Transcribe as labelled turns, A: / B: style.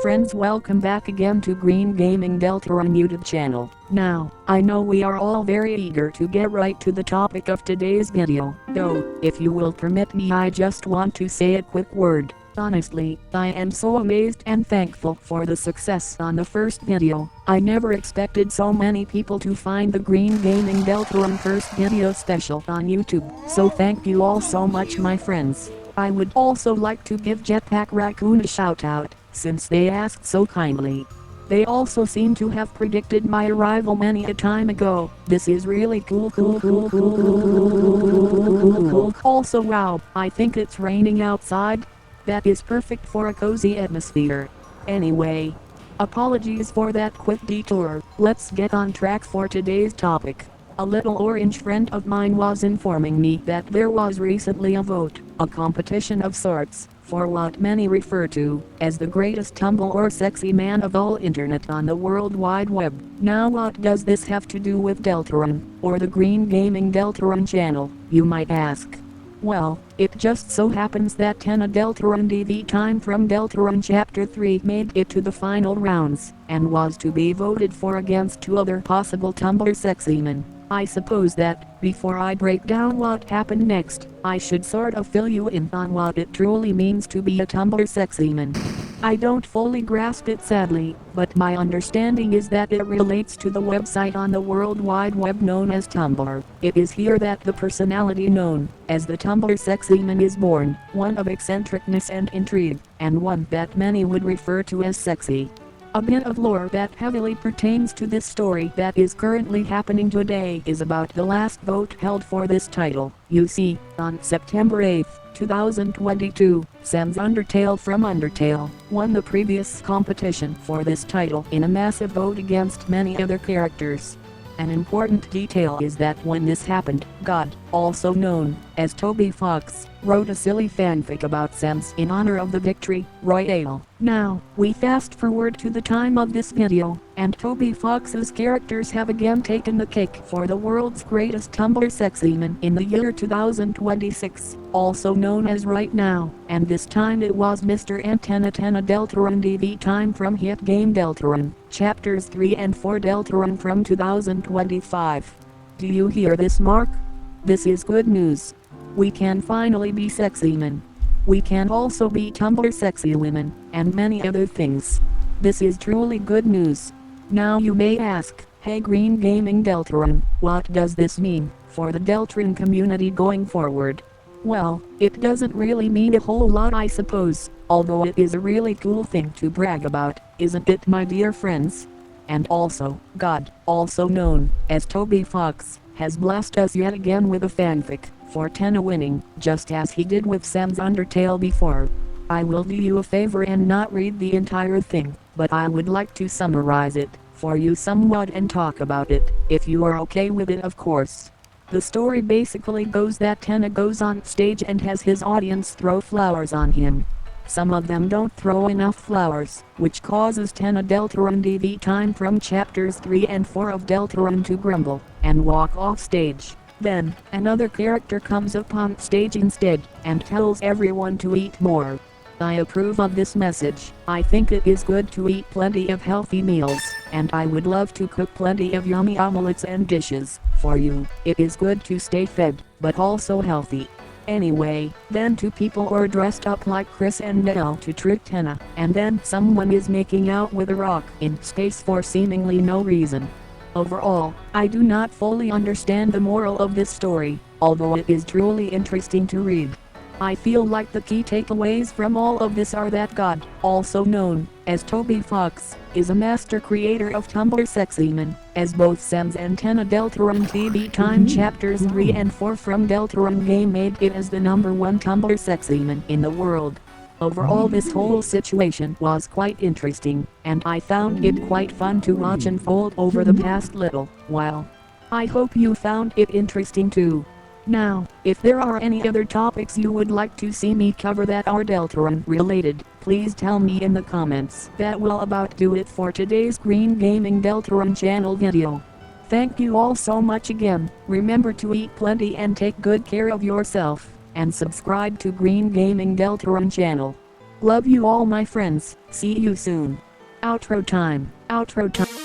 A: friends, welcome back again to Green Gaming Deltarune YouTube channel. Now, I know we are all very eager to get right to the topic of today's video, though, if you will permit me, I just want to say a quick word. Honestly, I am so amazed and thankful for the success on the first video. I never expected so many people to find the Green Gaming Deltarune first video special on YouTube, so thank you all so much, my friends. I would also like to give Jetpack Raccoon a shout out, since they asked so kindly. They also seem to have predicted my arrival many a time ago. This is really cool. Also, wow, I think it's raining outside. That is perfect for a cozy atmosphere. Anyway, apologies for that quick detour. Let's get on track for today's topic. A little orange friend of mine was informing me that there was recently a vote, a competition of sorts, for what many refer to as the greatest tumblr or sexy man of all internet on the World Wide Web. Now what does this have to do with Deltarune, or the Green Gaming Deltarune channel, you might ask? Well, it just so happens that Tenna Deltarune DV Time from Deltarune Chapter 3 made it to the final rounds, and was to be voted for against two other possible tumblr sexymen. I suppose that, before I break down what happened next, I should sort of fill you in on what it truly means to be a tumblr sexyman. I don't fully grasp it sadly, but my understanding is that it relates to the website on the World Wide Web known as Tumblr. It is here that the personality known as the tumblr sexyman is born, one of eccentricness and intrigue, and one that many would refer to as sexy. A bit of lore that heavily pertains to this story that is currently happening today is about the last vote held for this title. You see, on September 8, 2022, Sam's Undertale from Undertale won the previous competition for this title in a massive vote against many other characters. An important detail is that when this happened, God, also known as Toby Fox, wrote a silly fanfic about Sam's in honor of the victory royale. Now, we fast forward to the time of this video, and Toby Fox's characters have again taken the cake for the world's greatest tumblr sexyman in the year 2026, also known as right now, and this time it was Mr. Tenna Deltarune DV Time from hit game Deltarune, Chapters 3 and 4 Deltarune from 2025. Do you hear this, Mark? This is good news. We can finally be sexymen. We can also be tumblr sexy women, and many other things. This is truly good news. Now you may ask, hey Green Gaming Deltarune, what does this mean for the Deltarune community going forward? Well, it doesn't really mean a whole lot, I suppose, although it is a really cool thing to brag about, isn't it, my dear friends? And also, God, also known as Toby Fox, has blessed us yet again with a fanfic for Tenna winning, just as he did with Sam's Undertale before. I will do you a favor and not read the entire thing, but I would like to summarize it for you somewhat and talk about it, if you are okay with it, of course. The story basically goes that Tenna goes on stage and has his audience throw flowers on him. Some of them don't throw enough flowers, which causes Tenna Deltarune DV Time from Chapters 3 and 4 of Deltarune to grumble and walk off stage. Then, another character comes up on stage instead, and tells everyone to eat more. I approve of this message. I think it is good to eat plenty of healthy meals, and I would love to cook plenty of yummy omelets and dishes for you. It is good to stay fed, but also healthy. Anyway, then two people are dressed up like Chris and Nell to trick Tenna, and then someone is making out with a rock in space for seemingly no reason. Overall, I do not fully understand the moral of this story, although it is truly interesting to read. I feel like the key takeaways from all of this are that God, also known as Toby Fox, is a master creator of tumblr sexymen, as both Sam's and Tenna Deltarune DV Time Chapters 3 and 4 from Deltarune game made it as the #1 tumblr sexyman in the world. Overall, this whole situation was quite interesting, and I found it quite fun to watch unfold over the past little while. I hope you found it interesting too. Now, if there are any other topics you would like to see me cover that are Deltarune related, please tell me in the comments. That will about do it for today's Green Gaming Deltarune channel video. Thank you all so much again. Remember to eat plenty and take good care of yourself, and subscribe to Green Gaming Deltarune channel. Love you all my friends, see you soon. Outro time, outro time.